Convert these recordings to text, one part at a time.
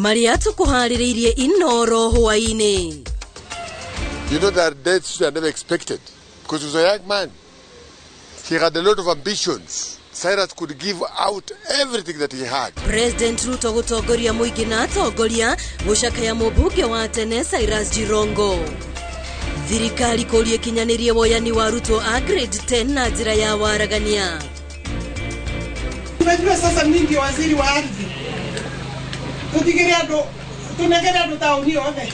Mariatu kuhaririye inoro Hwaine. You know that deaths were never expected because he was a young man. He had a lot of ambitions. Cyrus could give out everything that he had. President Ruto gutongoria muingi na atongoria gucakaya mumbunge wa tene Cyrus Jirongo. Thirikari kurie kinyanirie woyani wa Ruto a grade 10 na njira ya waragania. Unajua sasa mingi waziri wa ardhi. Tunegerea ndo tauni yote.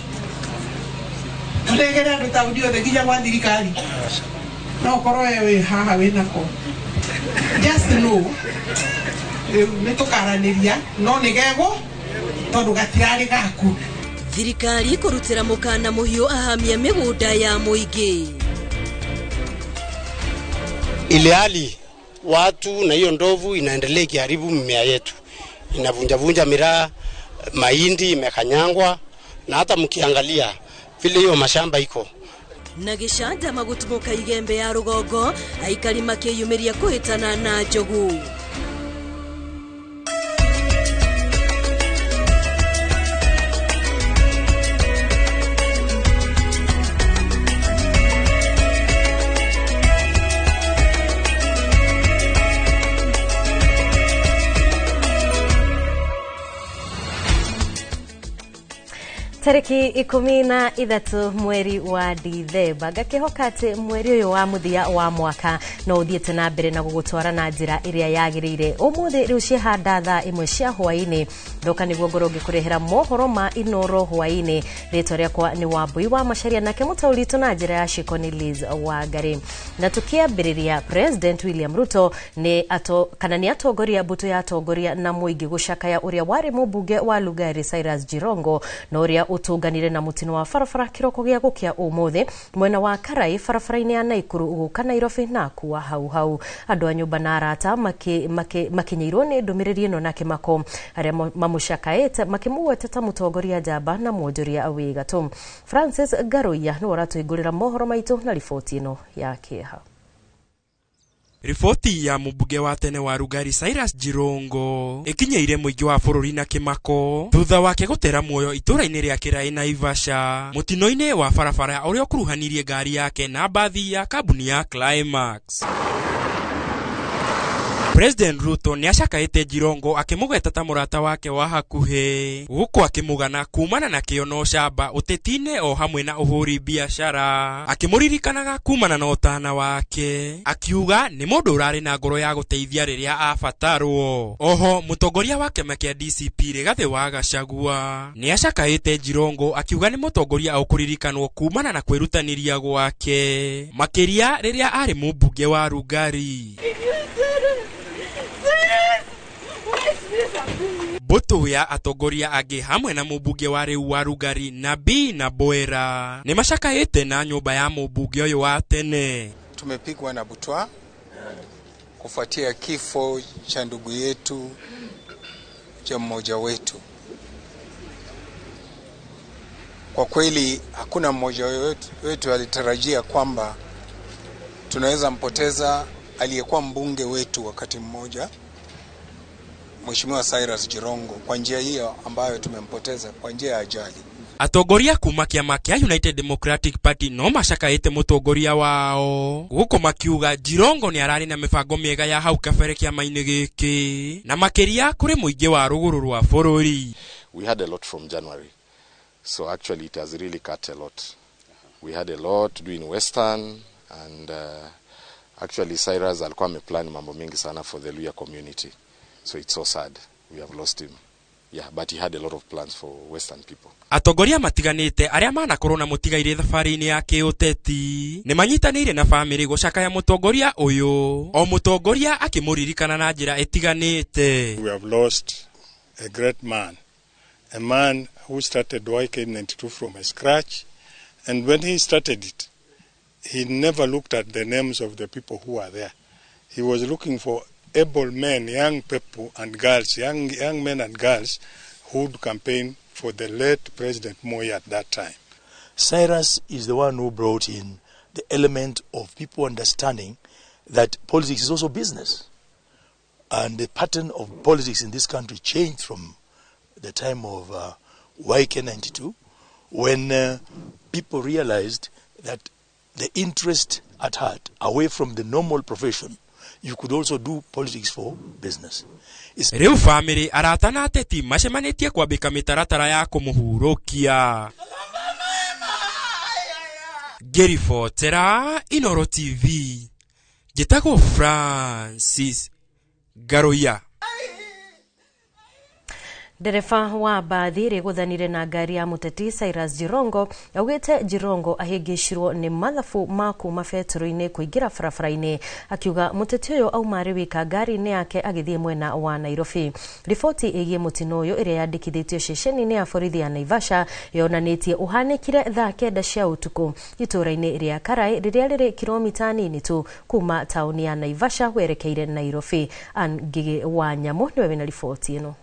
Tunegerea ndo tauni yote kija kwa thirikari. No koroe we haha we nako. Just know. Nitukaraniria no nigego tondu gatirari gaku. Thirikari kurutira mukana muhiu ahamia migunda ya muingi. Ile hali watu na hiyo ndovu inaendelea kiharibu mimea yetu. Inavunja miraa, mahindi imekanyangwa, na hata mkiangalia vile hiyo mashamba iko. Na gishanda magutumuka igembe ya rugongo aikari makiyumiria kuhitana na njogu. Tariki 13 mweri wa Dithemba gakihokate mweri uyu wa muthia wa mwaka no uthiete na mbere na gugutwara na njira iria yagirire umuthi riu cihanda thaa imwe cia Hwaine ndoka niguo ngoronge kurehera mohoro ma inoro Hwaine ritwa riakwa ni Wambui wa Macharia nake mutauritu na njira ya Shikoni Liz Wangari na tukiambiriria President William Ruto ni atongoria mbuto ya atongoria na muingi gucakaya uria wari mumbunge wa Lugari Cyrus Jirongo no uria utunganire na mutino wa farafara kiroko gya gukia umuthi mwena wa Karai farafara-ini ya Naikuru uguka Nairobi na kuwa hau andu a nyumba na arata makinyirwo ni ndumiriri ino na kimako aria mamushakaete makimuweteta mutongoria njamba na mwonjoria wigatu. Francis Garuya ni uratuigurira mohoro maitu na riboti ino ya kiha. Ripoti ya mumbunge wa tene wa Lugari Cyrus Jirongo ikinyeire muingi wa bururi na kimako thutha wake gutera muoyo itura-ini ria Kirai Naivasha mutino-ini wa farafara uria ukuruhanirie ngari yake na bathi ya kambuni ya Climax. President Ruto ni acakaite Jirongo akimugeta murata wake wa hakuhi guko akimugana kumana na kiono shamba utetine o hamwe na uhuri biashara akimuririkanaga kumana na utana wake akiuga ni mundu urari na ngoro ya guteithia riria afatarwo. Oho mutongoria wake makia DCP Rigathi wa Gachagua ni acakaite Jirongo akiuga ni mutongoria ukuririkanwo kumana na kwirutaniria gwake makiria riria ari mumbunge wa Lugari. Boto ya atongoria age hamwe na mumbunge wa riu wa Lugari Nabii na Boera ni mashakaite na nyumba ya mumbunge uyu wa tene. Tumepigwa na butwa kufuatia kifo cha ndugu yetu cha mmoja wetu. Kwa kweli hakuna mmoja wetu alitarajia kwamba tunaweza mpoteza aliyekuwa mbunge wetu wakati mmoja, Mheshimiwa Cyrus Jirongo, kwa njia hiyo ambayo tumempoteza kwa njia ya ajali. Atongoria kuma kiama kia United Democratic Party no mashakaite mutongoria wao guko makiuga Jirongo ni arari na mibango miega ya hau kabere kiama-ini giki na makiria kuri muingi wa ruguru rwa bururi. We had a lot from January, so actually it has really cut a lot. We had a lot to do in Western and actually Cyrus alikuwa ameplan mambo mingi sana for the Luhya community. So it's so sad we have lost him. Yeah, but he had a lot of plans for Western people. Atongoria matiganite aria mana korona mutigaire thafari-ini ya kiuteti ni manyitanire na family gucakaya mutongoria uyu o mutongoria akimuririkana na njira itiganite. We have lost a great man, a man who started YK92 from scratch, and when he started it he never looked at the names of the people who are there. He was looking for able men, young people and girls, young men and girls who would campaign for the late President Moi at that time. Cyrus is the one who brought in the element of people understanding that politics is also business. And the pattern of politics in this country changed from the time of YK92, when people realized that the interest at heart, away from the normal profession, you could also do politics for business. Riu family arata na ateti macemanitie kwambika mitaratara ya kumuhurukia. Gerifotera Inoro TV. Jitago Francis Garoya. Dereva wa bathi riguthanire na ngari ya muteti Cyrus Jirongo augite Jirongo ahingicirwo ni mathabu ma kuma betro-ini kuingira barabara-ini akiuga muteti uyu aumari wika ngari-ini yake agithie mwena wa Nairobi. Riboti igie mutino uyu iria yandikithitio ceceni-ini ya borithi ya Naivasha yonanitie uhanikire thaa 9 cia utuku itura-ini ria Karai riria riri kilomita nini tu kuma tauni ya Naivasha werekeire Nairobi. Ngigi wa Nyamu niwe wina riboti ino.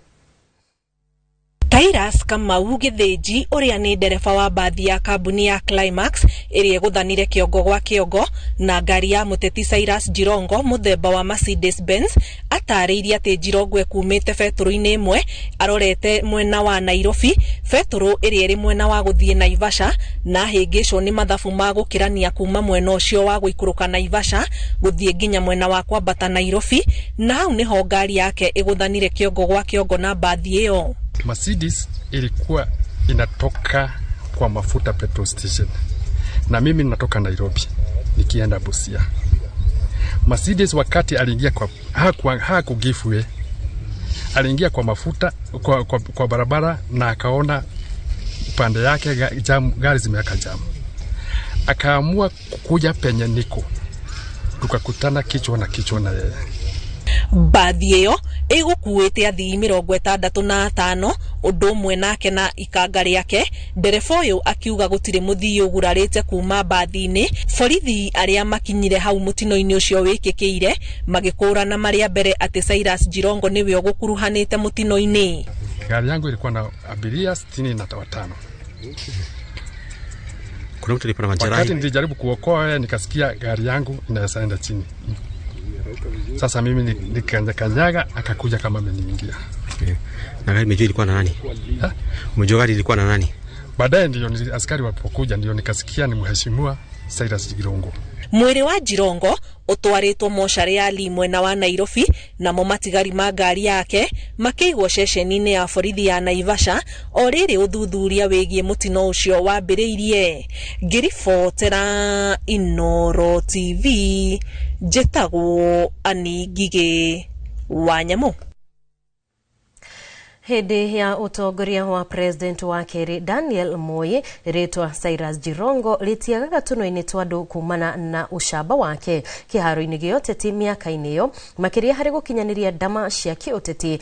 Cyrus Kamau Githinji uria ni ndereba wa bathi ya kambuni ya Climax iria guthanire kiongo gwa kiongo na ngari ya muteti Cyrus Jirongo muthemba wa Mercedes Benz atariirie ati Jirongo ekumite betro-ini imwe arorete mwena wa Nairobi, betro iria iri mwena wa guthie Naivasha na hingicwo ni mathabu ma gukirania kuma mwena ucio wa guikuruka Naivasha guthie nginya mwena wa kwambata Nairobi, na hau niho ngari yake iguthanire kiongo gwa kiongo na bathi iyo. Mercedes ilikuwa inatoka kwa mafuta petrol station na mimi natoka Nairobi nikienda Busia. Mercedes wakati aliingia kwa hakugifwe, aliingia kwa mafuta kwa barabara na akaona upande yake gari zimeweka jam, akaamua kuja penye niko, tukakutana kichwa na kichwa na yeye. Bathi iyo igukuite athii 65 undu umwe nake na ikanga riake. Ndereba uyu akiuga gutire muthii ugurarite kuma bathi-ini. Borithi aria makinyire hau mutino-ini ucio wikikire magikurana maria mbere ati Cyrus Jirongo niwe ugukuruhanite mutino-ini. Gari yangu ilikuwa na abiria 65. Kuna mtu alipata majeraha. Wakati nilijaribu kuokoa nikasikia gari yangu inaenda chini. Sasa mimi nikanyaga akakuja kama ameniingia. Na gari mejua ilikuwa na nani? Mejua gari ilikuwa na nani? Baadaye ndio askari wapokuja ndio nikasikia ni mheshimiwa Cyrus Jirongo. Mwiri wa Jirongo utwaritwo mochari ya mwena wa Nairobi na matigari ma ngari yake makiigwo ceceni-ini ya borithi ya Naivasha o riri uthuthuria wigie mutino ucio wambiriirie. Ngiribotera Inoro TV, njitagwo Ani Ngigi wa Nyamu. Hindi ya utongoria wa president wa keri Daniel Moi ritwa Cyrus Jirongo litiaga gatuno-ini twandu kumana na ushamba wake kiharo-ini gioteti miaka-ini iyo makiria hari gukinyaniria ndama cia kiuteti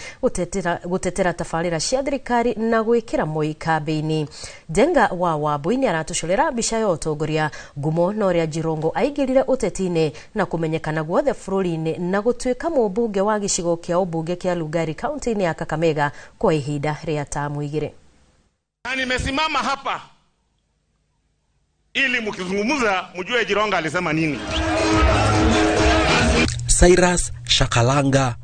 gutetera tabarira cia thirikari na gwikira Moi kambeini. Denga wa Wambui ni aratucurira mbica ya utongoria ngumo na uria Jirongo aingirire uteti-ini na kumenyekana guothe bururi-ini na gutuika mubunge wa gicigo kia ubunge kia Lugari kaunti-ini ya Kakamega kwa ihinda ria tamu igire. Na nimesimama hapa ili mkizungumza mjue Jirongo alisema nini. Cyrus Shakalanga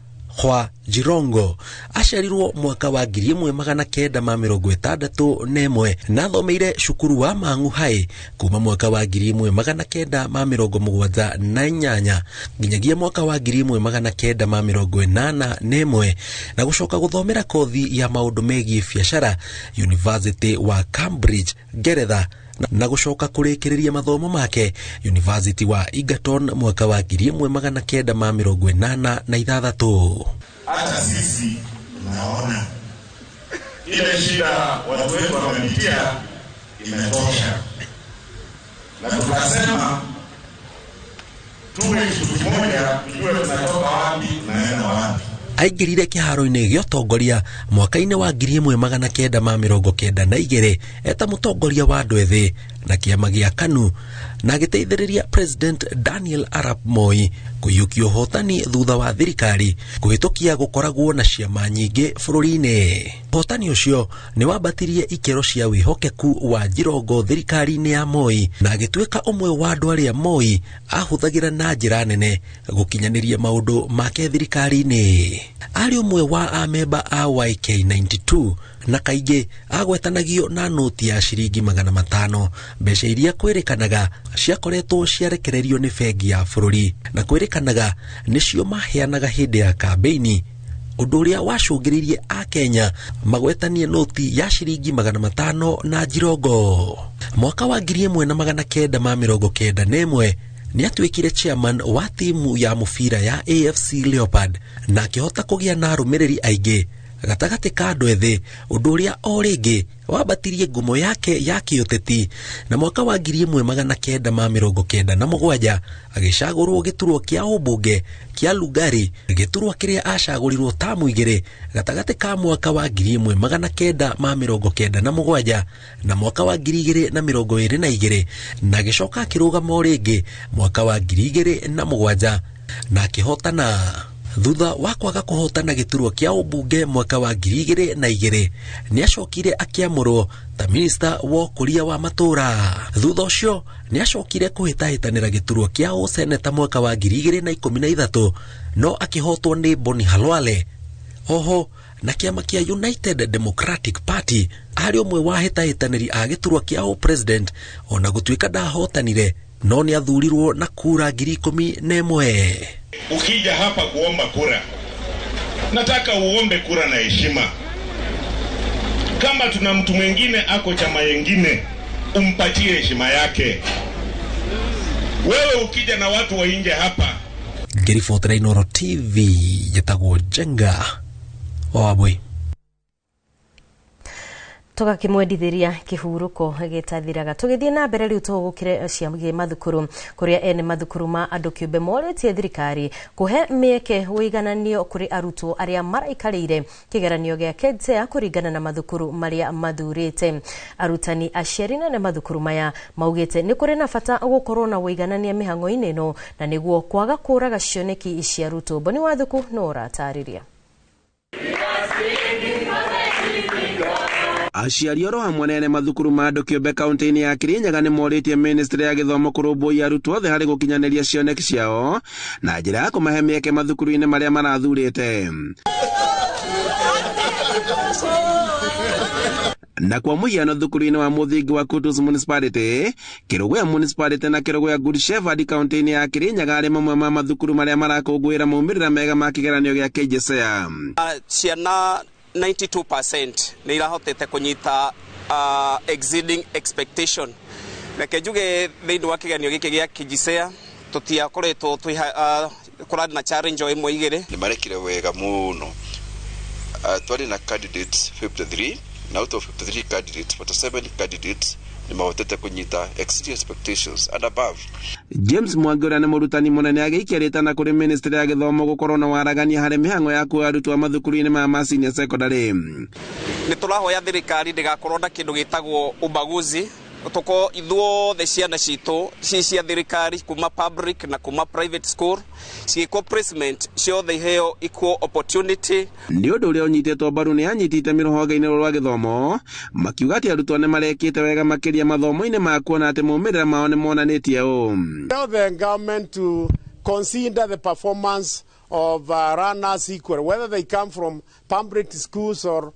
kwa Jirongo asharirwo mwaka wa 1961 na thomeire cukuru wa Mang'u High kuma mwaka wa 1978 nginyagia mwaka wa 1981 na gucoka guthomera kothi ya maundu megie biashara University wa Cambridge Ngeretha na gucoka kurikiriria mathomo make University wa Egerton mwaka wa 1986. Hata sisi tunaona ile shida watu wetu wamepitia imetosha, na tukasema tuwe kitu kimoja, tujue tunatoka wapi tunaenda wapi. Aingirire kiharo-ini gya utongoria mwaka-ini wa 1992 eta mutongoria wa andu ethi na kĩama gĩa KANU na gĩteithĩrĩria President Daniel Arap Moi kũiyũkia ũhotani thutha wa thirikari kũhĩtũkia gũkoragwo na ciama nyingĩ bũrũri-inĩ. Ũhotani ũcio nĩ wambatirie ikero cia wĩhokeku wa Jirongo thirikari-inĩ ya Moi na agĩtuĩka ũmwe wa andũ arĩa Moi ahũthagĩra na njĩra nene gũkinyanĩria maũndũ make thirikari-inĩ. Arĩ ũmwe wa amemba a YK92 na kaingĩ agwetanagio na noti ya ciringi 500, mbeca iria kwĩrĩkanaga ciakoretwo ciarekererio nĩ bengi ya bũrũri na kwĩrĩkanaga nĩcio maheanaga hĩndĩ ya kambeini, ũndũ ũrĩa wacũngĩrĩirie a Kenya magwetanie noti ya ciringi 500 na Jirongo. Mwaka wa 1991 nĩ atuĩkire chairman wa timu ya mũbira ya AFC Leopard na akĩhota kũgĩa na arũmĩrĩri aingĩ gatagatĩ ka andũ ethĩ, ũndũ ũrĩa o rĩngĩ wambatirie ngumo yake ya kĩũteti, na mwaka wa 1997 agĩcagũrwo gĩturwa kĩa ũmbunge kĩa Lugari, gĩturwa kĩrĩa acagũrirwo tamu 2 gatagatĩ ka mwaka wa 1997 na mwaka wa 2022 na gĩcoka akĩrũgama o rĩngĩ mwaka wa 2007 na akĩhotana. Thutha wa kwaga kũhotana gĩturwa kĩa ũmbunge mwaka wa 2002 nĩ acokire akĩamũrwo ta minister wa ũkũria wa matũũra. Thutha ũcio nĩ acokire kũhĩtahĩtanĩra gĩturwa kĩa ũseneta mwaka wa 2013 no akĩhotwo nĩ Boni Halwale. Oho na kĩama kĩa United Democratic Party arĩ ũmwe wa hĩtahĩtanĩri a gĩturwa kĩa president, ona gũtuĩka ndahotanire no nĩ athurirwo na kura 11,000. Ukija hapa kuomba kura, nataka uombe kura na heshima. Kama tuna mtu mwingine ako chama yengine, umpatie heshima yake. Wewe ukija na watu wa nje hapa. Ngĩribotera Inooro TV, njĩtagwo Jenga Wabui. Tugakimwendithĩria kĩhurũko gĩtathiraga. Tũgĩthiĩ na mbere rĩu tũgũkire ciama mathukuru kũrĩa ene mathukuru ma andũ kĩũmbe morĩtie thirikari kũhe mĩeke wĩigananio kũrĩ arutwo arĩa maraikarĩire kĩgeranio gĩa KEDSEA kũringana na mathukuru marĩa mathurĩte. Arutani aciari nene mathukuru maya maugĩte nĩ kũrĩ na bata gũkorwo na wĩiganania mĩhang'o-inĩ ĩno na nĩguo kwaga kũraga cioneki cia arutwo. Boni Wathuku no ũratarĩria. Aciari oro hamwe nene mathukuru ma andũ kĩũmbe kaunti-inĩ ya Kirinyaga nĩ morĩtie ministry ya gĩthomo kũrũmbũiya arutwo othe harĩ gũkinyanĩria cioneki ciao na njĩra ya kũmahe mĩeke mathukuru-inĩ marĩa marathurĩte. Na kwa mũhiano thukuru-inĩ wa mũthingi wa Kutus Municipality, Kĩrũgũ ya Municipality na Kĩrũgũ ya Good Shepherd kaunti-inĩ ya Kirinyaga arĩ mamwe ma mathukuru marĩa marakũngũĩra maumĩrĩra mega ma kĩgeranio gĩa KJSEA. Ciana 92% nĩ irahotete kũnyita exceeding expectation. Reke njuge thĩinĩ wa kĩgeranio gĩkĩ gĩa KJSEA tũtiakoretwo kũrarĩ na challenge o ĩmwe igĩrĩ. Nĩ marekire wega mũno. Twarĩ na candidates 53 na out of 53 candidates 47 candidates nĩ mahotete kũnyita exceeding expectations and above. James Mwangi ũrĩa nĩ mũrutani mũnene agĩikĩrĩte kũrĩ ministry ya gĩthomo gũkorwo na waragania harĩ mĩhang'o ya kuoya arutwo a mathukuru-inĩ ma senior secondary. Nĩ tũrahoya thirikari ndĩgakorwo na kĩndũ gĩtagwo ubaguzi. Toko ithuothe ciana citũ cia thirikari kuma public na kuma private school ciĩkwo placement ciothe iheo equal opportunity. Nĩ ũndũ ũrĩa ũnyitĩtwo mbaru nĩ anyitĩte rũhonge-inĩ rwa gĩthomo makiuga atĩ arutwo nĩ marekĩte wega makĩria mathomo-inĩ ma kuona atĩ maumĩrĩra mao nĩ monanĩtie ũũ. Tell the government to consider the performance of runners equal, whether they come from public schools or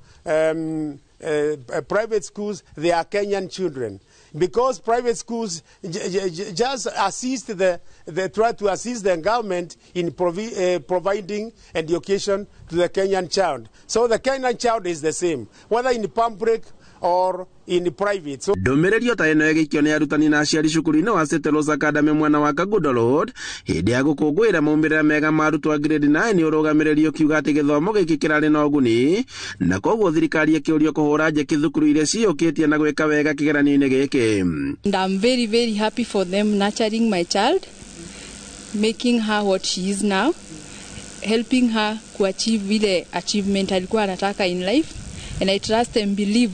private schools. They are Kenyan children. Because private schools just assist they try to assist the government in providing education to the Kenyan child. So the Kenyan child is the same, whether in public or in private. So ndũmĩrĩrio ta ĩno ĩgĩkio nĩ arutani na aciari cukuru-inĩ wa St. Rose Academy mwena wa Kagundo Road hĩndĩ ya gũkũngũĩra maumĩrĩra mega ma arutwo a grade 9 ũrũgamĩrĩrio kiuga atĩ gĩthomo gĩkĩ kĩrarĩ na ũguni na koguo thirikari ĩkĩũrio kũhũra njeki thukuru iria ciyũkĩtie na gwĩka wega kĩgeranio-inĩ gĩkĩ. And I'm very, very happy for them nurturing my child, making her what she is now, helping her to achieve ile achievement alikuwa anataka in life, and I trust and believe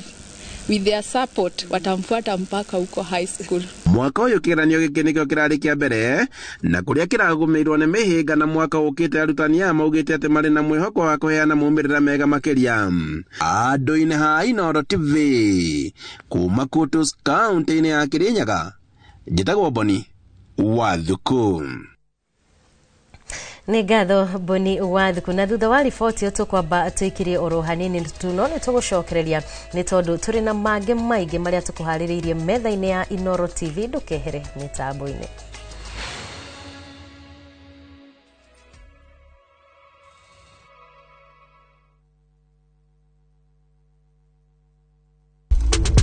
with their support watamfuata mpaka huko high school. Mwaka uyu kigeranio giki nikio kirari kia mbere na kuria kiragumirwo ni mihinga na mwaka ukite arutani a maugite ati mari na mwihoko wa kuheana muumirira mega makiria. Andu-ini ha Inooro TV kuma Kutus County-ini ya Kirinyaga, njitagwo Boni Wathuku. Nĩ ngatho Boni Wathuku. Na thutha wa riboti tukwamba tuikirie oro hanini tuno ni tugucokereria ni tondu turi na mange maige maria tukuhaririirie metha-ini ya Inooro TV. Ndukehere mitambo-ini.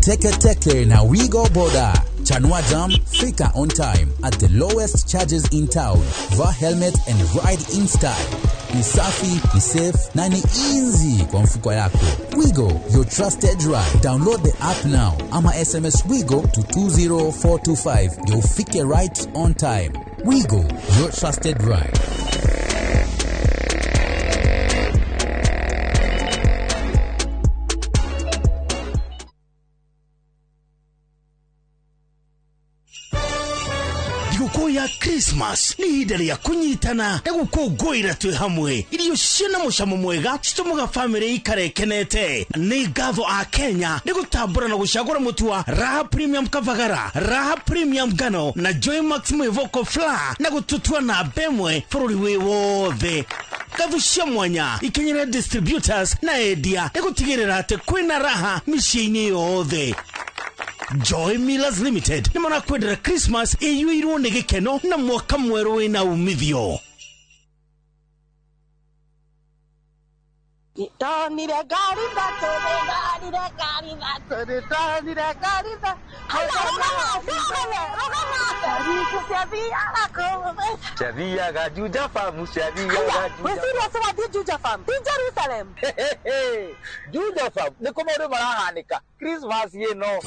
Teke na Wigo Boda. Chanua Jam, fika on time at the lowest charges in town. Vaa helmet and ride in style. Ni safi, ni safe, na ni easy kwa mfuko yako. Wigo, your trusted ride. Download the app now. Ama SMS Wigo to 20425. Ndio ufike right on time. Wigo, your trusted ride. Ya Christmas ni hidari ya kunyitana na gukungwira twi hamwe irio ciana mucamo mwega citumuga family ikarekenete. Ni ngatho a Kenya ni gutambura na gucagura mutu wa Raha Premium Kavagara, Raha Premium Ngano na Joy Maximo Voco Flour na gututua na bemwe bururi wi wothe. Ngatho cia mwanya ikenyera distributors na endia ni gutigirira ati kwina raha miciini yothe. Joy Millers Limited ni mwana kwendera Christmas iyuirwo ni gikeno na mwaka mweru wina umithio. Tony the Garida, Tony the Garida, Tony the Garida. Shavia Gajuja Farm, Shavia Gajuja. We see what's about the Juja Farm in Jerusalem. Juja Farm, ni kumore marahanika. Christmas ye no.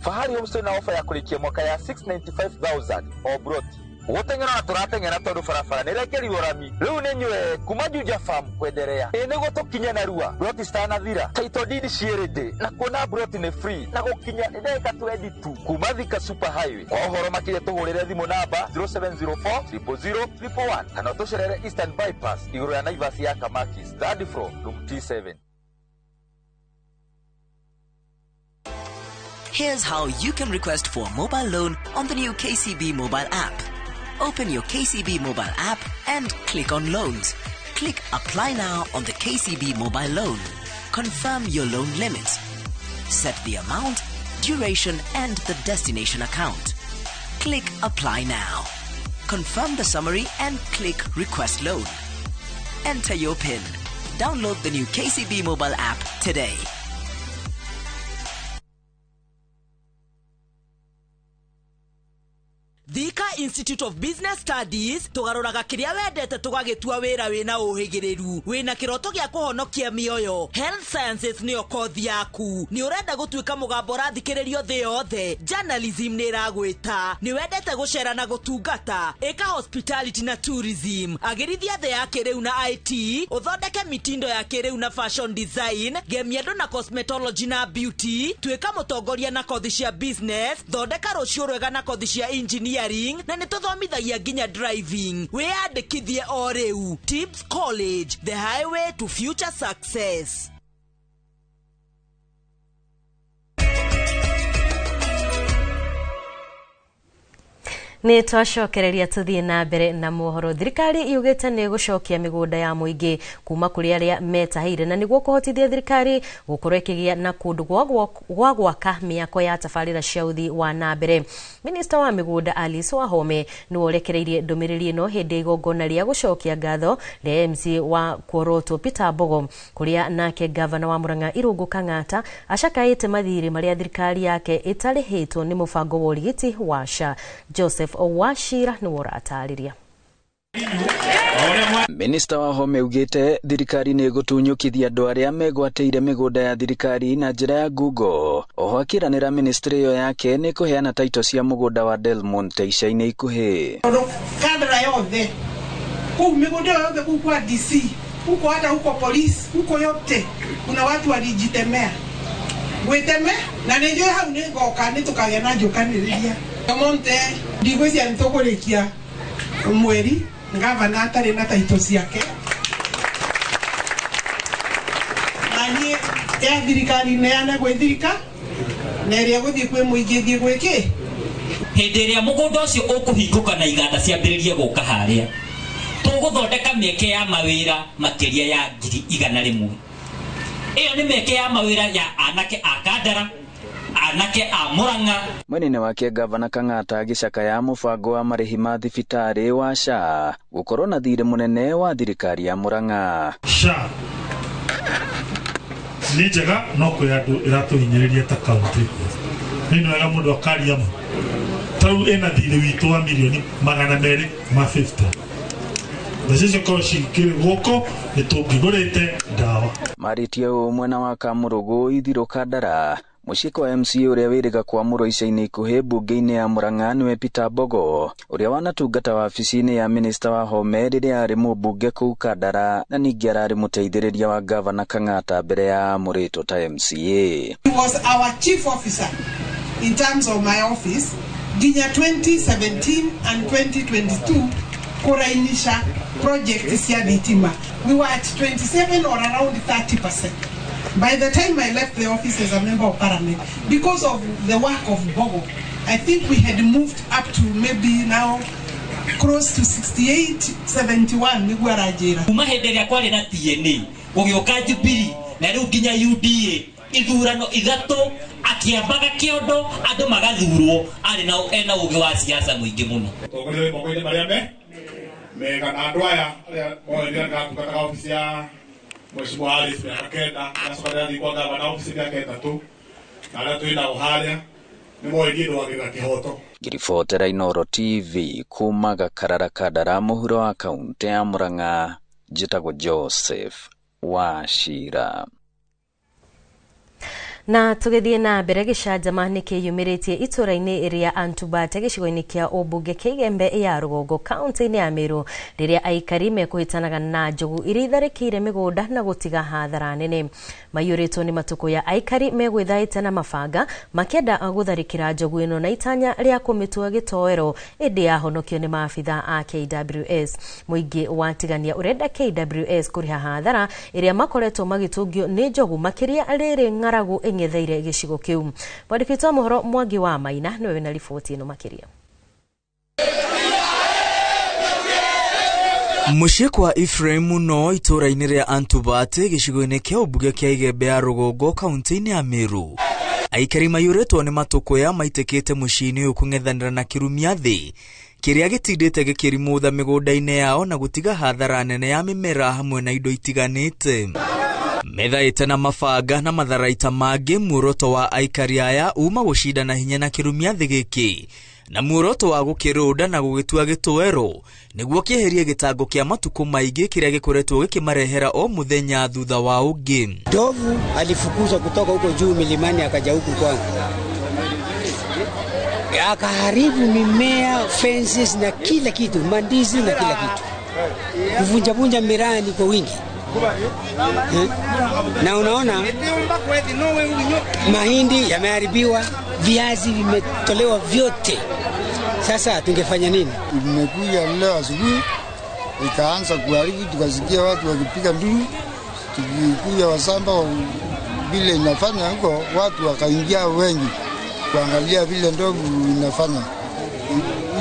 Fahari Homestay na offer ya kulikia mwaka ya 695,000 or brought. Wotengera na turatengera tondu farafara nirekeri orami. Riu ni nywe kuma Juja Farm kwederea. Ene gotokinya na rua. Brought stana thira. Title deed cierede. Na kuona brought ni free. Na gukinya ndeka 22 kuma Thika Super Highway. Kwa uhoro makire tuhurire thimu namba 0704 000 kana tucerere Eastern Bypass iguru ya Naivas ya Kamakis. Third floor room T7. Here's how you can request for a mobile loan on the new KCB mobile app. Open your KCB mobile app and click on loans. Click apply now on the KCB mobile loan. Confirm your loan limit. Set the amount, duration and the destination account. Click apply now. Confirm the summary and click request loan. Enter your PIN. Download the new KCB mobile app today. Thika Institute of Business Studies tugaroraga kiria wendete tugagitua wira wina uhigiriru wina kiroto gia kuhonokia mioyo. Health Sciences niyo kothi yaku. Ni urenda gutuika mugambo rathikiririo thi yothe. Journalism ni ragwita. Ni wendete gucera na gutungata. Eka hospitality na tourism. Agirithia thi ya kiriu na IT. Uthondeke mitindo ya kiriu na fashion design. Gemiendo na cosmetology na beauty. Tuika mutongoria na kothi cia business. Thondeka rucio rwega na kothi cia engineering. Na nituthomithagia nginya driving. Wiyandikithie o riu. Tips College, the highway to future success. Ni twacokereria tuthie na mbere na mohoro. Thirikari yugite ni gucokia migunda ya muingi kuma kuri aria metahire na niguo kuhotithia thirikari gukorwo ikigia na kundu gwa gwaka miako ya tafarira cia uthi wa na mbere. Minister wa migunda Alice Wahome ni worekereirie ndumiriri ino hindi igongona ria gucokia ngatho ria MC wa Kworoto Peter Bogo kuria nake governor wa Murang'a Irungu Kang'ata acakaite mathiri maria thirikari yake itarihitwo ni mubango wa urigiti wa SHA. Joseph Owashira ni woratariria. Minister Wahome ugite thirikari ni gutunyukithia andu aria megwateire migunda ya thirikari na njira ya Google. Oho akiranira ministry yo yake ni kuheana title cia mugunda wa Delmonte ica-ini ikuhi. Kadra yothe huko migunda yote huko DC huko hata huko polisi huko yote kuna watu walijitemea Gweteme na nejo hau ne goka ni tukagena njukaniria. Monte ndigwezia ntokorekia mweri ngavana atari na taito ciake. Nani ya thirikari neana gwithirika na iria guthii kwi muingi thii gwiki. Hindi iria mugunda ucio ukuhingũka na iganda ciambĩrĩrie gũka harĩa tũgũthondeka mĩeke ya mawĩra makĩria ya 100,000. Iyo nĩ mĩeke ya mawĩra ya anake a Kandara, anake a Murang'a. Mwene wake gavana Kang'ata agicakaya mubango wa marĩhi ma thibitarĩ wa SHA gũkorwo na thirĩ mũnene wa thirikari ya Murang'a. SHA nĩ njega no kwĩ andũ ĩratũhinyĩrĩria ta kaunti. Nĩ wega mũndũ akaria ma tau ena thirĩ witũ wa milioni 250. Nacio koshikire goko nitungigurite ndawa. Maritie mwena wa Kamurugu Ithiro Kandara muciĩ kwa MCA uria wĩrĩga kwa mũro ica-inĩ ikuhĩ mbunge-inĩ ya Murang'a nĩwe Peter Bogo uria wanatungata wabici-inĩ ya minista wa home rĩrĩa arĩ mũmbunge kũu Kandara na ningĩ ararĩ mũteithĩrĩria wa gavana Kang'ata mbere ya mũrĩtwo ta MCA. He was our chief officer in terms of my office ginya 2017 and 2022 kurainisha project cia thitima. We were at 27 or around 30%. By the time I left the office as a member of parliament, because of the work of Bogo, I think we had moved up to maybe now close to 68, 71 niguo arajira. Kuma hindi iria kwari na TNA gugioka Jubilee na riu nginya UDA ithurano ithatu akiambaga kiondo andu magathurwo ari na ena ugi wa siasa muingi muno. Togole mokoine maria mega na andu aya moria ngakutaka ofisi ya Mheshimiwa Alice Kenda na sokada ni kwa gavana ofisi ya Kenda tu na tuina uhalia ni moigi ndo wagiga kihoto. Ngiribotera Inooro TV kumaga Karara Kandara muhuro wa kaunti ya Murang'a njĩtagwo Joseph Wachira. Na tugithie na mbere gicanjama nĩ kĩyumĩrĩtie itũra-inĩ iria Antubate gĩcigo-inĩ kĩa ũmbunge Kĩgembe ya Rũgongo kaunti-inĩ ya Meru rĩrĩa aikari mekũhĩtanaga na njogu iria itharĩkĩire mĩgũnda na gũtiga hathara nene. Maiyũrĩtwo nĩ matukũ ya aikari megwĩthaĩte na mabanga makĩenda gũtharĩkĩra njogu ĩno na itanya rĩa kũmĩtua gĩtoero ĩndĩ yahonokio nĩ maabitha a KWS. Mũingĩ watigania ũrenda KWS kũrĩha hathara ĩrĩa makoretwo magĩtũngio nĩ njogu makĩria rĩrĩ ng'aragu ng'etheire gĩcigo kĩu. Mwandĩki wa mohoro Mwangi wa Maina nĩwe na riboti ĩno makĩria. Muciĩ kwa Ephraim no itũra-inĩ rĩa Antubate gĩcigo-inĩ kĩa ũmbunge kĩa Igembe ya Rũgongo kaunti-inĩ ya Meru. Aikari maiyũrĩtwo nĩ matũkũya maitĩkĩte mũciĩ-inĩ ũyũ kũng'ethanĩra na kĩrumia thĩ kĩrĩa gĩtindĩte gĩkĩrimũtha mĩgũnda-inĩ yao na gũtiga hathara nene ya mĩmera hamwe na indo itiganĩte. Methaĩte na mabanga na matharaita mangĩ muoroto wa aikari aya uma gũcindana hinya na kĩrumia thĩ gĩkĩ na muoroto wa gũkĩrũnda na gũgĩtua gĩtoero nĩguo kĩeherie gĩtango kĩa matukũ maingĩ kĩrĩa gĩkoretwo gĩkĩmarehera o mũthenya thutha wa ũngĩ. Ndovu alifukuzwa kutoka huko juu milimani akaja huku kwangu, akaharibu mimea, fences na kila kitu, mandizi na kila kitu, kuvunja mirani kwa wingi. Na unaona mahindi yameharibiwa, viazi vimetolewa vyote. Sasa tungefanya nini? Tumekuja leo asubuhi ikaanza kuharibu, tukasikia watu wakipiga nduru, tukikuja wasamba vile inafanya huko, watu wakaingia wengi kuangalia vile ndovu inafanya.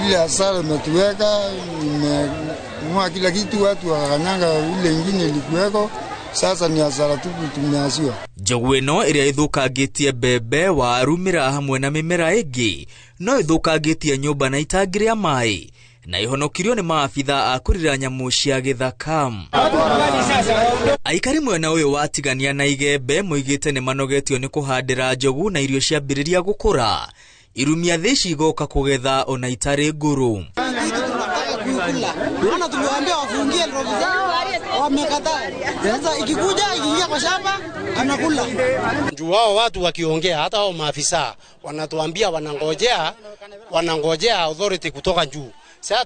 Ile hasara imetuweka, imeng'oa kila kitu, watu wakanyanga ile ingine ilikuweko. Sasa ni hasara tupu tumeasiwa. Njogu ĩno ĩrĩa ĩthũkangĩtie mbembe, waru, mĩraa hamwe na mĩmera ĩngĩ no ĩthũkangĩtie nyũmba na itangi rĩa maĩ na ihonokirio nĩ maabitha a kũrira nyamũ cia gĩthaka. Aikari mwena ũyũ watigania na Igembe moigĩte nĩ manogetio nĩ kũhandĩra njogu na irio ciambĩrĩria gũkũra, irumia thĩ cigoka kũgetha ona itarĩ ngũrũ. Maana tumewaambia wafungie ndovu zao, wamekataa. Sasa ikikuja ikiingia kwa shamba anakula. Juu wao watu wakiongea, hata wao maafisa wanatuambia wanangojea authority kutoka juu. Sasa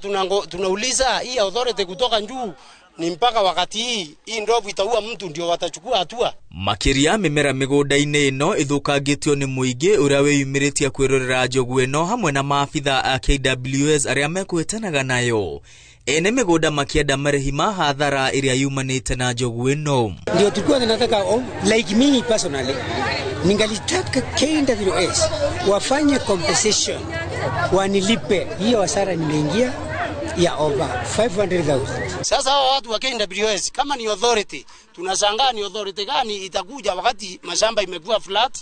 tunauliza hii authority kutoka juu ni mpaka wakati hii ndovu itaua mtu ndio watachukua hatua. Makiria mimera migunda-ini ino ithukangitio ni muingi uria wiyumiritie kwirorera njogu ino hamwe na maafitha a KWS aria mekwetanaga nayo. Ene migunda makienda marihi ma hathara iria yumanite na njogu ino. Ndio tulikuwa tunataka like me personally ningalitaka KWS wafanye compensation, wanilipe hiyo hasara nimeingia ya over 500,000. Sasa hao watu wa KWS kama ni authority, tunashangaa ni authority gani itakuja wakati mashamba imekuwa flat,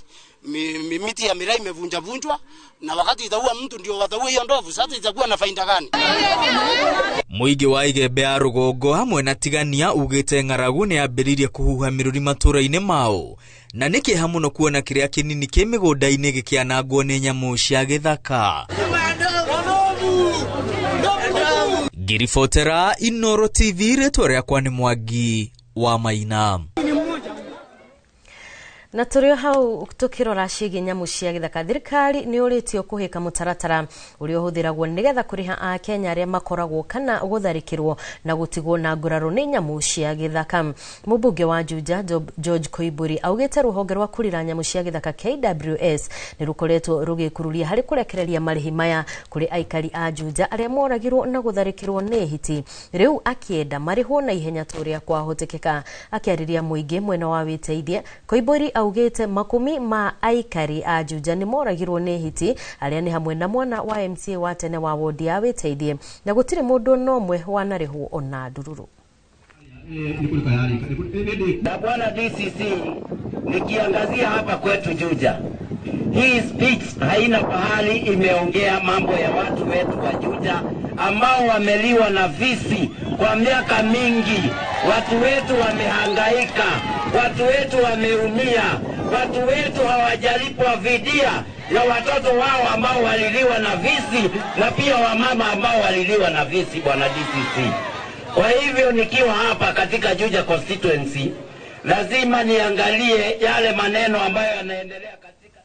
miti ya mirai imevunjwa na wakati itaua mtu ndio wataua hiyo ndovu. Sasa itakuwa na faida gani? Muigi wa Igembe ya Rugongo hamwe na Tigania ugite ng'aragu ni ambiririe kuhuha miruri matura-ini mao, na niki hamuno kuona kiria kinini ki migunda-ini gikianangwo ni nyamu cia githaka. Girifotera Inoro TV retwa riakwa ni Mwangi wa Maina. Na turio hau tukirora cigi nyamu cia githaka, thirikari ni uritio kuhika mutaratara uri uhuthiragwo nigetha kuriha a Kenya aria makoragwo kana gutharikirwo na gutigwo na nguraro ni nyamu cia githaka. Mubunge wa Juja George Koiburi augite ruhonge rwa kurira nyamu cia githaka KWS ni rukoretwo rugikururia hari kurekereria marihi maya kuri aikari a Juja aria moragirwo na gutharikirwo ni hiti. Riu akienda marihwo na ihenya turia kwahotekeka. Akiariria muingi mwena wa witeithie, Koiburi augite makumi ma aikari a Juja ni moragirwo ni hiti aria ni hamwe na mwana wa MCA wa tene wa wodi ya witeithie na gutire mundu nomwe wanarihwo ona ndururu. Na bwana DCC, nikiangazia hapa kwetu Juja, hii speech haina pahali imeongea mambo ya watu wetu wa Juja ambao wameliwa na visi kwa miaka mingi. Watu wetu wamehangaika, watu wetu wameumia, watu wetu hawajalipwa fidia na watoto wao ambao waliliwa na visi na pia wamama ambao waliliwa na visi, bwana DCC. Kwa hivyo nikiwa hapa katika Juja constituency lazima niangalie yale maneno ambayo yanaendelea katika.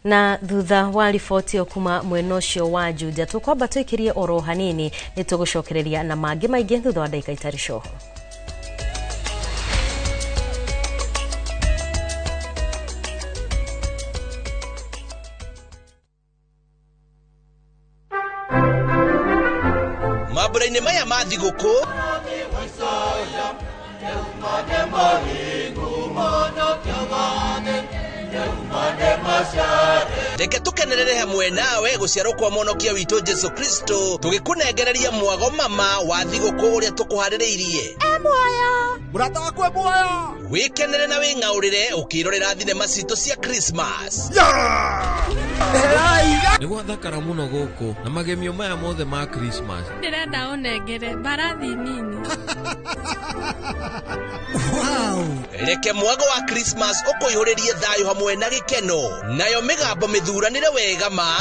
Na thutha wa riboti okuma mwena ucio wa Juja tukwamba tuikirie oro hanini nitugucokereria na mangi maingi thutha wa dakika itari coho. Maburaine maya mathiguku reke tukenerere hamwe nawe guciarwo kwa Mwonokia witu Jesu Kristo tugikunengereria mwago mama wa thiguku uria tukuhaririirie muoyo murata wakwe muoyo wikenere na wing'aurire ukirorera thinema citu cia Christmas ni gwathakara muno guku na magemio maya mothe ma Christmas ndirenda unengere barathi nini. Wow. Reke mwago wa Christmas ukoihuririe thayo hamwe na gikeno nayo migambo mithuranire wega ma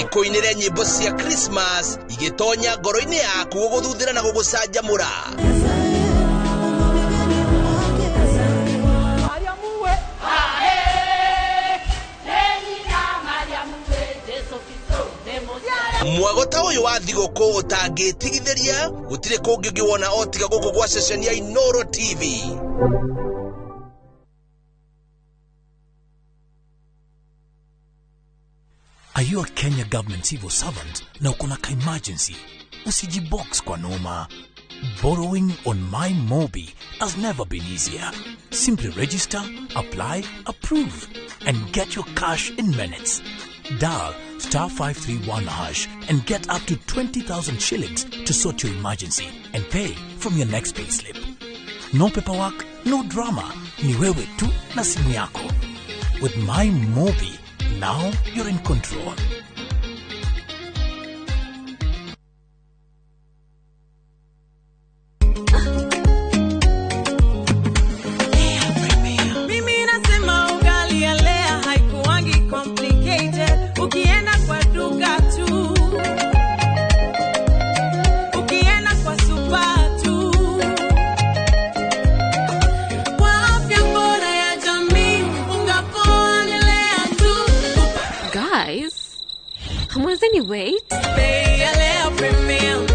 ikuinire nyimbo cia Christmas igitonya ngoro-ini yaku guguthuthira na gugucanjamura. Mwago ta uyu wa thiguku utangitigithiria gutire kungi ngiwona otiga guku gwa session ya Inoro TV. Are you a Kenya government civil servant na uko na emergency? Usijibox kwa noma. Borrowing on MyMobi has never been easier. Simply register, apply, approve, and get your cash in minutes. Dial *531# and get up to 20,000 shillings to sort your emergency and pay from your next pay slip. No paperwork, no drama. Ni wewe tu na simu yako. With MyMobi, now you're in control. Mwenzeni wait. Pay a leo premium,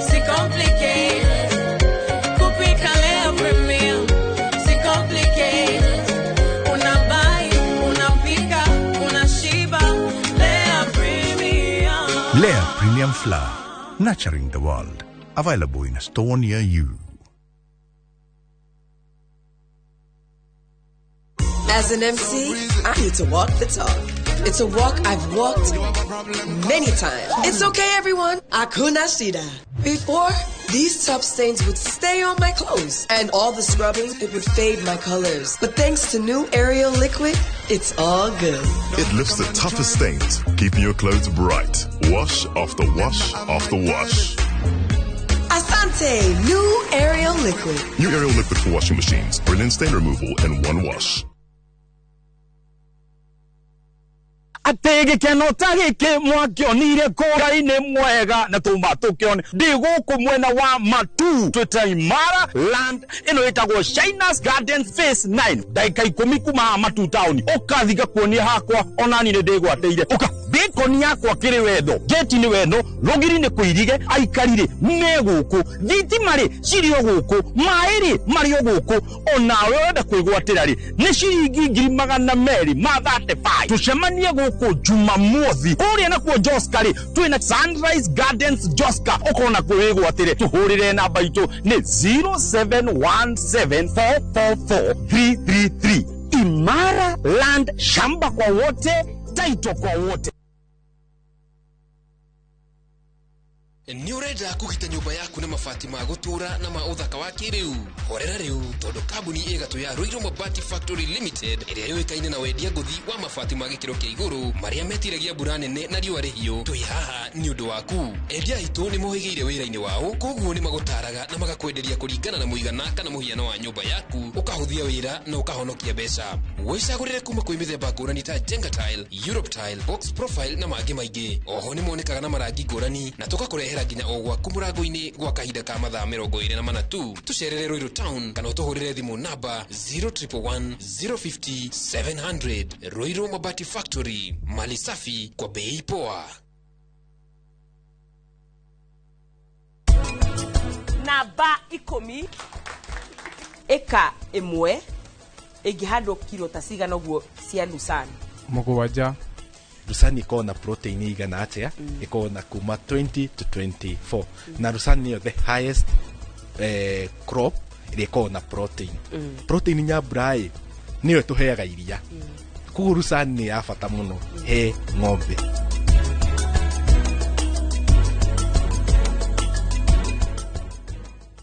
si complicated. Kupika leo premium, si complicated. Unabai, unapika, unashiba. Lea premium. Lea Premium Flour, nurturing the world. Available in a store near you. As an MC, I need to walk the talk. It's a walk I've walked many times. It's okay, everyone. Hakuna shida. Before, these top stains would stay on my clothes, and all the scrubbing, it would fade my colors. But thanks to new Ariel liquid, it's all good. It lifts the toughest stains, keeping your clothes bright. Wash after wash after wash. Asante, new Ariel liquid. New Ariel liquid for washing machines. Brilliant stain removal in one wash. Atege kenotage ke mwakionire kora-ine mwega na tumatukione ndiguku mwena wa Matu Tutaimara land ino itagwo Shinas Gardens Phase 9 daika 10 kuma Matu town ukathiga kuonia hakwa onani ne ndigwateire uka bikoni yakwa kiri wendo geti ni wendo rogiri ni kuirige aikarire meguku thitimari cirio guku mairi mario guku onawe wenda kwigwatira ri ni ciringi 235 tucemanie guku Jumamothi uria na kuo Joska ri twina Sunrise Gardens Joska ukona kwigwatire tuhurire namba itu ni 0717444333 Imara Land, shamba kwa wote, taito kwa wote. Ni urenda kugita nyumba yaku na mabati ma gutura na ma uthaka wa kiriu horera riu tondu kambuni igatu ya Ruiru Mabati Factory Limited iria yoikaine na wendia nguthi wa mabati ma gikiro kia iguru maria metiragia mbura nene na riua rihiu twi haha ni undu waku endia itu ni mohigeire wira-ini wao koguo ni magutaraga na magakwenderia kuringana na muigana kana muhiano wa nyumba yaku ukahuthia wira na ukahonokia mbeca wicagurire kuma kwi mithemba ngurani ta Jenga Tile, Europe Tile, Box Profile na mangi maingi oho ni monekaga na marangi ngurani na tugakurehera nginya ogwa kumurango-ini gwa kahinda ka mathaa 24 tu tucerere Ruiru Town kana utuhurire thimu namba 0111 050 700 Ruiru Mabati Factory, mali safi kwa bei poa. Namba 10 eka imwe igihandwo kilo tasiga noguo cia Lusani mugwanja. Lusani iko na protein igana atia iko na kuma 20 to 24 na Lusani is the highest crop iko na protein protein nya brai niyo tuheaga iria kugu Lusani ni ya bata muno he ng'ombe.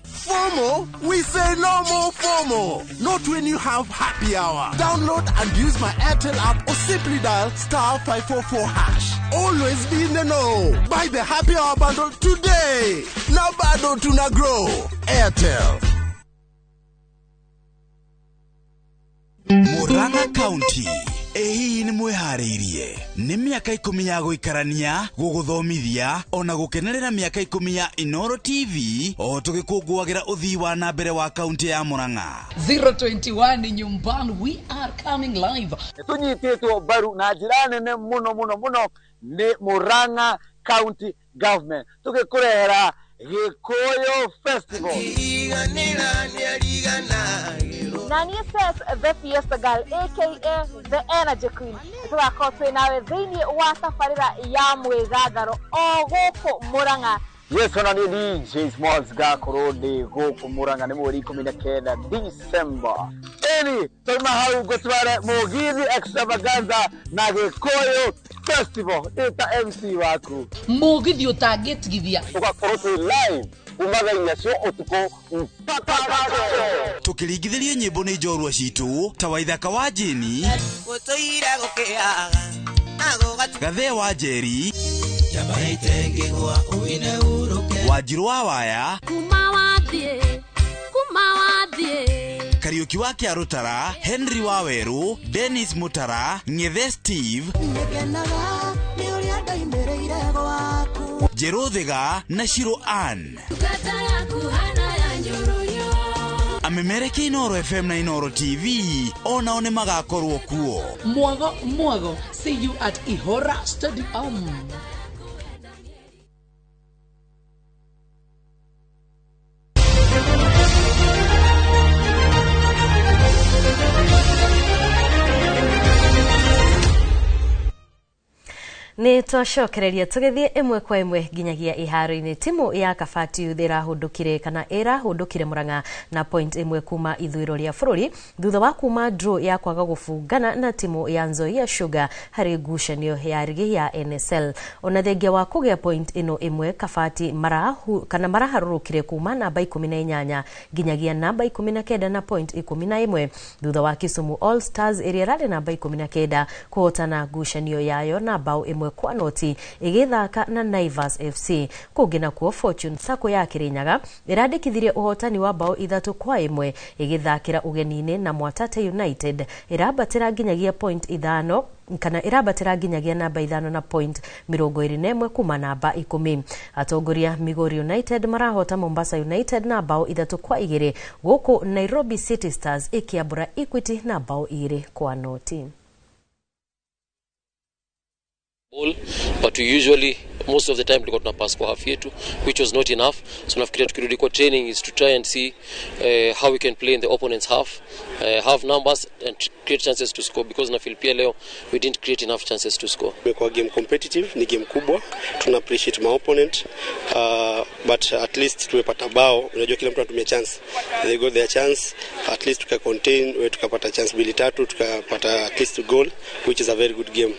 FOMO? We say no more FOMO. Not when you have happy hour. Download and use my Airtel app or simply dial *544#. Always be in the know. Buy the happy hour bundle today. Now bado tuna grow. Airtel. Murang'a County. Hii ni mwihariirie ni miaka 10 ya guikarania guguthomithia ona gukenerera miaka 10 ya Inoro TV o tugikungwagira uthii wa na mbere wa kaunti ya Murang'a. 021 nyumbani, we are coming live. Tunyititwo baru na njira nene muno ni Murang'a County Government tugikurehera Gikuyu Festival. Nani says the Fiesta Girl, aka the Energy Queen. Tugakorwo twĩ nawe thĩinĩ wa tabarĩra ya mwĩgangaro o gũkũ Murang'a. Yes, ona ni DJ Smalls gakorwo ndi gũkũ Murang'a ni mweri 19 December. Eni tuma hau gũtware Mugithi Extravaganza na Gikuyu Festival. Ita MC waku Mugithi ũtangĩtigithia tugakorwo twĩ live umathainĩ cio ũtukũ mpaka tukiringithirie nyimbo ni njorua citu ta Waithaka wa Jeni Gutuire gukiaga Gathe wa Njeri Jabaite ngigwa uine uruke Wanjiru wa Waya Kuma wathie Kariuki wa Kiarutara, Henry wa Weru, Dennis Mutara, Ngethe Steve Jerothiga na Shiro Ann. Amemereke Inoro FM na Inoro TV ona one magakorwo kuo. Mwago see you at Ihora Stadium. Ni twacokereria tugithie imwe kwa imwe nginyagia iharo-ini. Timu ya Kabati Youth irahundukire kana irahundukire Murang'a na point imwe kuma ithwiro ria bururi thutha wa kuma draw ya kwaga gufungana na timu ya Nzoia Sugar hari ngucanio ya rigi ya NSL. Ona thengia wa kugia point ino imwe Kabati maraharurukire kuma namba 18 nginyagia namba 19 na point 11 thutha wa Kisumu All Stars iria rari namba 19 kuhotana ngucanio yayo na bao imwe kwa noti igithaka na Naivas FC. Kugina kuo Fortune Sacco ya Kirinyaga irandikithirie uhotani wa bao 3-1 igithakira ugenini na Mwatate United irabatira nginyagia point 5 kana irabatira nginyagia namba 5 na point 21 kuma namba 10. Atongoria Migori United marahota Mombasa United na bao 3-2 guku Nairobi City Stars ikiabura Equity na bao 2-0. But we usually most of the time tulikuwa tunapass kwa half yetu, which was not enough. So nafikiria tukirudi kwa training is to try and see how we can play in the opponent's half, have numbers and create chances to score, because na feel pia leo we didn't create enough chances to score. Kwa game competitive, ni game kubwa, tuna appreciate my opponent, but at least tumepata bao. Unajua kila mtu anatumia chance, they got their chance, at least tuka contain, we tukapata chance 2-3, tukapata at least a goal, which is a very good game.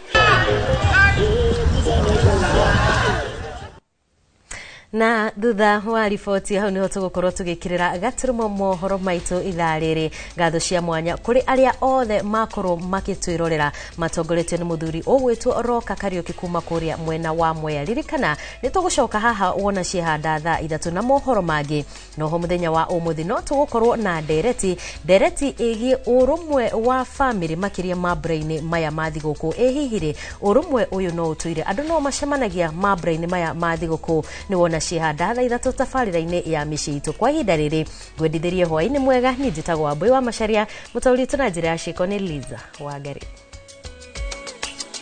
Na thutha wa riboti hau niho tugukorwo tugikirira gaturumo mohoro maitu ithariri ngatho cia mwanya kuri aria othe makorwo makitwirorera matongoretio ni muthuri ogwitwo Roka Kariuki kuma kuria mwena wa Mwea. Ririkana ni tugucoka haha wona ciehanda thaa 3 na mohoro mangi no ho muthenya wa umuthi no tugukorwo na ndereti igie urumwe wa family makiria mabraini maya mathiguku ehihire urumwe uyu no utuire andu no macemanagia mabraini maya mathiguku ni wona ciehanda thaa 3 tabarira-ini ya miciito. Kwa ihinda riri gwendithirie hwaini mwega ni njitagwo Wambui wa Macharia, mutaurite na njira ya ciiko ni Liza Wangari.